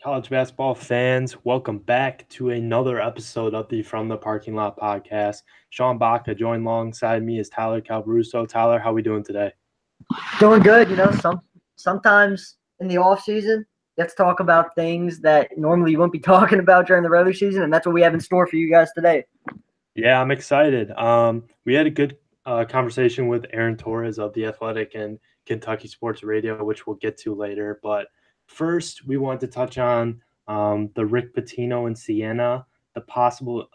College basketball fans, welcome back to another episode of the From the Parking Lot podcast. Sean Baca joined alongside me is Tyler Calvaruso. Tyler, how we doing today? Doing good. Sometimes in the off season, let's talk about things that normally you wouldn't be talking about during the regular season, and that's what we have in store for you guys today. Yeah, I'm excited. We had a good conversation with Aaron Torres of The Athletic and Kentucky Sports Radio, which we'll get to later. But first, we want to touch on the Rick Pitino in Siena, the possible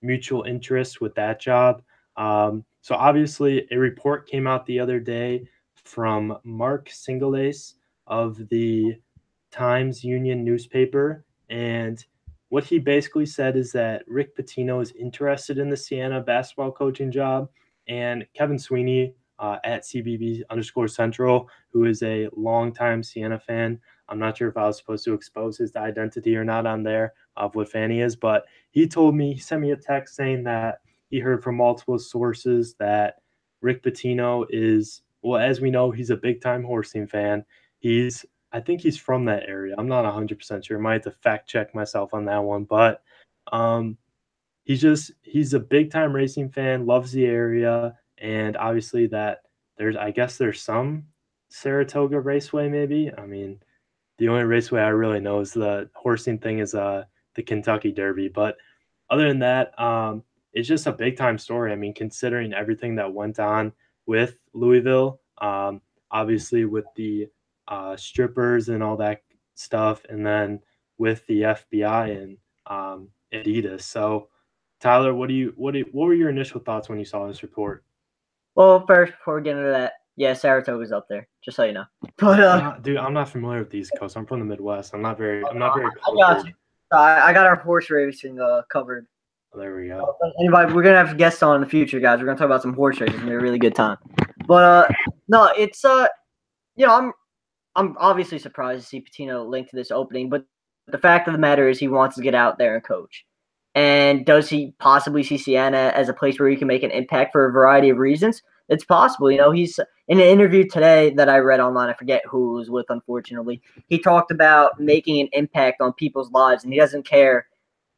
mutual interest with that job. So obviously, a report came out the other day from Mark Singulace of the Times Union newspaper, and what he basically said is that Rick Pitino is interested in the Siena basketball coaching job, and Kevin Sweeney at CBB_Central, who is a longtime Siena fan. I'm not sure if I was supposed to expose his identity or not on there of what fan he is, but he sent me a text saying that he heard from multiple sources that Rick Pitino is, well, as we know, he's a big time horse team fan. I think he's from that area. I'm not 100% sure. Might have to fact check myself on that one, but um, he's a big time racing fan, loves the area, and obviously that there's some Saratoga Raceway maybe. I mean, the only raceway I really know is the horsing thing is the Kentucky Derby, but other than that, it's just a big time story. I mean, considering everything that went on with Louisville, obviously with the strippers and all that stuff, and then with the FBI and Adidas. So, Tyler, what were your initial thoughts when you saw this report? Well, first, before we get into that, yeah, Saratoga's up there, just so you know. But dude, I'm not familiar with the East Coast. I'm from the Midwest. I'm not very I got cultured. you. I got our horse racing covered. There we go. Anybody, we're gonna have guests on in the future, guys. We're gonna talk about some horse racing. It's gonna be a really good time. But no, it's I'm obviously surprised to see Pitino linked to this opening, but the fact of the matter is he wants to get out there and coach. And does he possibly see Siena as a place where he can make an impact for a variety of reasons? It's possible. He's in an interview today that I read online. I forget who it was with, unfortunately. He talked about making an impact on people's lives, and he doesn't care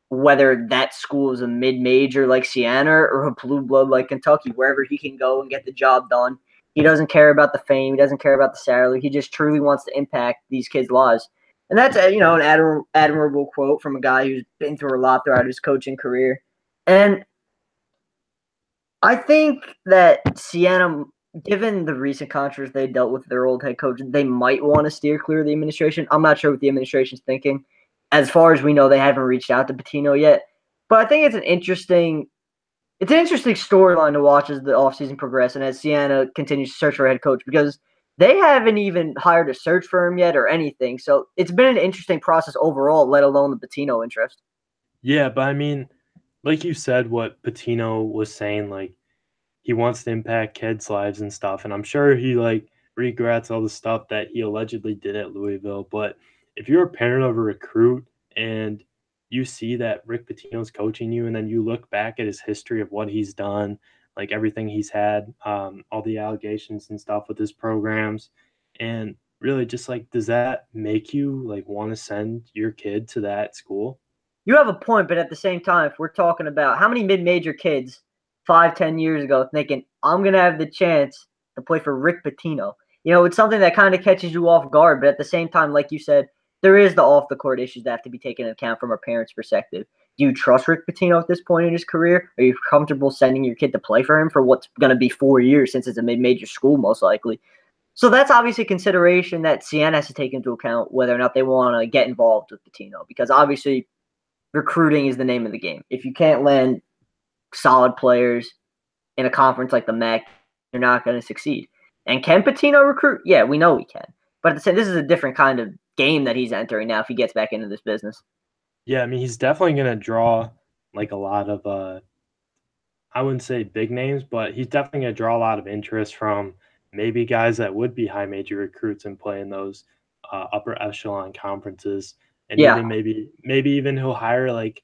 whether that school is a mid-major like Siena or a blue blood like Kentucky, wherever he can go and get the job done. He doesn't care about the fame. He doesn't care about the salary. He just truly wants to impact these kids' lives. And that's an admirable quote from a guy who's been through a lot throughout his coaching career. And I think that Siena, given the recent controversy they dealt with their old head coach, they might want to steer clear of the administration. I'm not sure what the administration's thinking. As far as we know, they haven't reached out to Pitino yet. But I think it's an interesting storyline to watch as the offseason progresses and as Siena continues to search for a head coach, because they haven't even hired a search firm yet or anything. So it's been an interesting process overall, let alone the Pitino interest. Yeah, but I mean, like you said, what Pitino was saying, like he wants to impact kids' lives and stuff, and I'm sure he regrets all the stuff that he allegedly did at Louisville. But if you're a parent of a recruit and you see that Rick Pitino's coaching you, and then you look back at his history of what he's done, like everything he's had, all the allegations and stuff with his programs, and really just like, does that make you like want to send your kid to that school? You have a point, but at the same time, if we're talking about how many mid-major kids 5-10 years ago thinking, I'm going to have the chance to play for Rick Pitino, it's something that kind of catches you off guard. But at the same time, like you said, there is the off-the-court issues that have to be taken into account from a parent's perspective. Do you trust Rick Pitino at this point in his career? Are you comfortable sending your kid to play for him for what's going to be 4 years, since it's a mid-major school most likely? So that's obviously a consideration that Siena has to take into account, whether or not they want to get involved with Pitino, because obviously recruiting is the name of the game. If you can't land solid players in a conference like the MAC, you're not going to succeed. And can Pitino recruit? Yeah, we know he can. But at the same, this is a different kind of game that he's entering now if he gets back into this business. Yeah, I mean, he's definitely going to draw like a lot of I wouldn't say big names, but he's definitely going to draw a lot of interest from maybe guys that would be high major recruits and play in those upper echelon conferences. And Yeah. even maybe even he'll hire like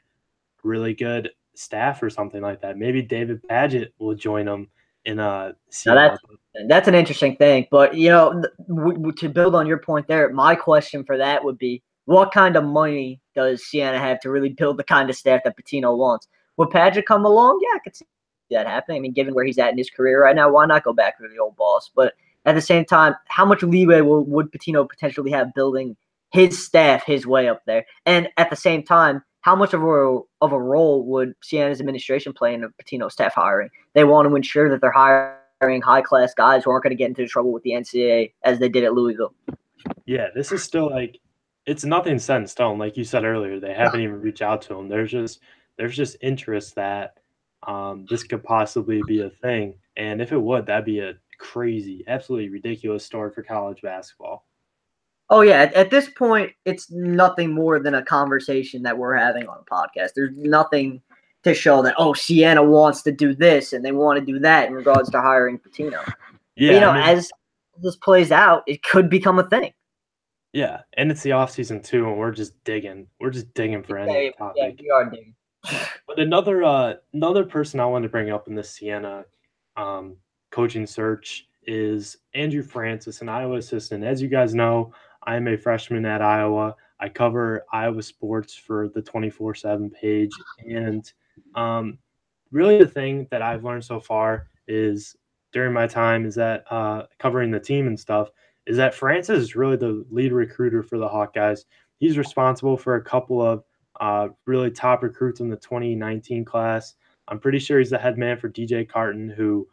really good staff or something like that. Maybe David Padgett will join him in Now that's an interesting thing. But, to build on your point there, my question for that would be, what kind of money does Siena have to really build the kind of staff that Pitino wants? Would Paget come along? Yeah, I could see that happening. I mean, given where he's at in his career right now, why not go back to the old boss? But at the same time, how much leeway would Pitino potentially have building his staff his way up there? And at the same time, how much of a role would Siena's administration play in Pitino's staff hiring? They want to ensure that they're hiring high-class guys who aren't going to get into trouble with the NCAA as they did at Louisville. Yeah, this is still like it's nothing set in stone. Like you said earlier, they haven't even reached out to him. There's just interest that this could possibly be a thing. And if it would, that'd be a crazy, absolutely ridiculous story for college basketball. Oh, yeah. At this point, it's nothing more than a conversation that we're having on a podcast. There's nothing to show that, oh, Siena wants to do this and they want to do that in regards to hiring Pitino. Yeah, but, as this plays out, it could become a thing. Yeah, and it's the offseason too, and we're just digging. We're just digging for any topic. Yeah, we are digging. But another person I wanted to bring up in the Siena coaching search is Andrew Francis, an Iowa assistant. As you guys know, I am a freshman at Iowa. I cover Iowa sports for the 24/7 page, and really the thing that I've learned so far is during my time is that covering the team and stuff is that Francis is really the lead recruiter for the Hawkeyes. He's responsible for a couple of really top recruits in the 2019 class. I'm pretty sure he's the head man for DJ Carton, who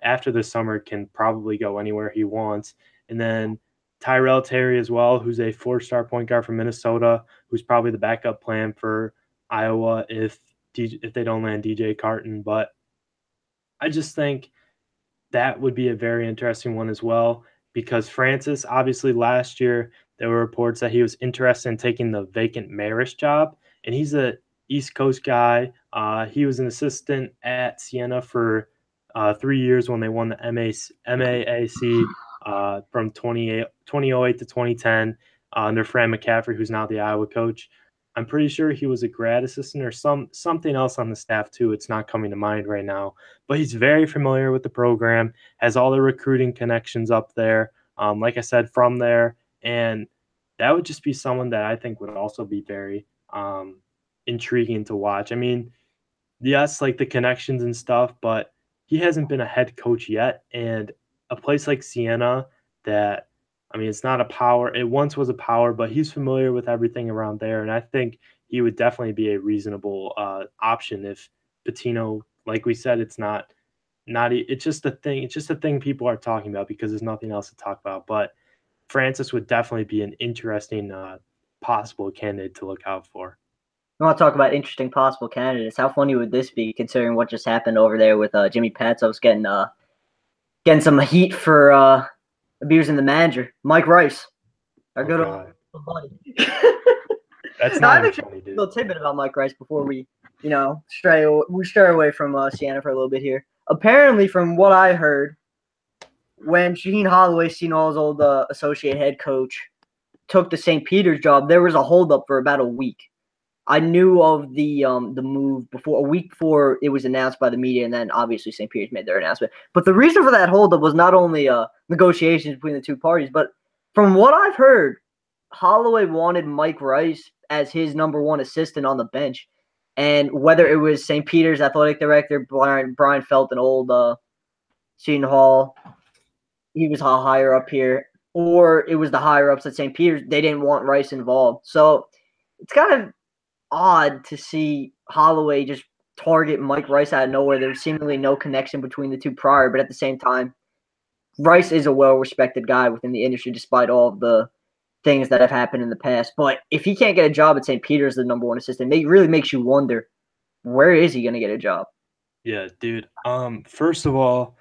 after the summer can probably go anywhere he wants. And then Tyrell Terry as well, who's a 4-star point guard from Minnesota, who's probably the backup plan for Iowa if they don't land DJ Carton. But I just think that would be a very interesting one as well, because Francis, obviously last year, there were reports that he was interested in taking the vacant Marist job, and he's a East Coast guy. He was an assistant at Siena for 3 years when they won the MAAC from 2008 to 2010 under Fran McCaffrey, who's now the Iowa coach. I'm pretty sure he was a grad assistant or something else on the staff too. It's not coming to mind right now, but he's very familiar with the program, has all the recruiting connections up there. Like I said, from there, and that would just be someone that I think would also be very intriguing to watch. I mean, yes, like the connections and stuff, but he hasn't been a head coach yet, and a place like Siena that I mean, it's not a power. It once was a power, but he's familiar with everything around there, and I think he would definitely be a reasonable option if Pitino, like we said, it's not. It's just a thing. It's just a thing people are talking about because there's nothing else to talk about. But Francis would definitely be an interesting possible candidate to look out for. I want to talk about interesting possible candidates. How funny would this be, considering what just happened over there with Jimmy Patsos getting some heat for abusing the manager, Mike Rice, our good old buddy. That's not funny, dude. A little tidbit about Mike Rice before we, stray away from Siena for a little bit here. Apparently, from what I heard, when Shaheen Holloway, Seton Hall's old associate head coach, took the St. Peter's job, there was a holdup for about a week. I knew of the move a week before it was announced by the media, and then obviously St. Peter's made their announcement. But the reason for that holdup was not only negotiations between the two parties, but from what I've heard, Holloway wanted Mike Rice as his number one assistant on the bench. And whether it was St. Peter's athletic director, Brian Felton, old Seton Hall, he was higher up here, or it was the higher-ups at St. Peter's, they didn't want Rice involved. So it's kind of odd to see Holloway just target Mike Rice out of nowhere. There's seemingly no connection between the two prior, but at the same time, Rice is a well-respected guy within the industry despite all of the things that have happened in the past. But if he can't get a job at St. Peter's, the number one assistant, it really makes you wonder, where is he going to get a job? Yeah, dude. First of all,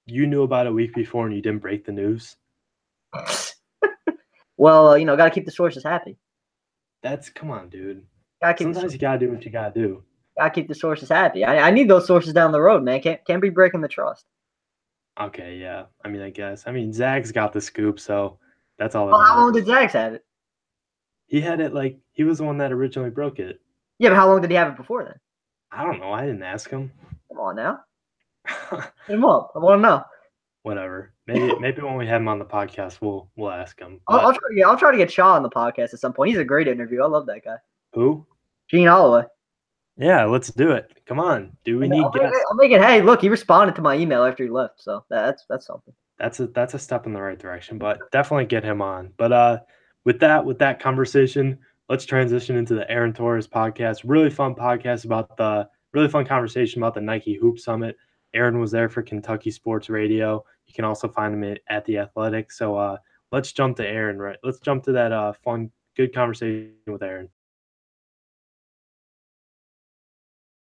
you knew about it a week before and you didn't break the news. Well, got to keep the sources happy. Come on, dude. Sometimes you gotta do what you gotta do. Gotta keep the sources happy. I need those sources down the road, man. Can't be breaking the trust. Okay, yeah. I mean, I guess. I mean, Zag's got the scoop, so that's all. Well, how long did Zags have it? He had it he was the one that originally broke it. Yeah, but how long did he have it before then? I don't know. I didn't ask him. Come on now. Hit him up. I want to know. Whatever. maybe when we have him on the podcast, we'll ask him. I'll But try. Yeah, I'll try to get Shaw on the podcast at some point. He's a great interview. I love that guy. who? Gene Holloway. Yeah, let's do it. Come on. Do we need guests? I'll make it. Hey, look, he responded to my email after he left, so that's something. That's a step in the right direction, but definitely get him on. But with that conversation, let's transition into the Aaron Torres podcast. Really fun podcast about the really fun conversation about the Nike Hoop Summit. Aaron was there for Kentucky Sports Radio. You can also find him at the Athletic. So let's jump to Aaron. Right, let's jump to that fun, good conversation with Aaron.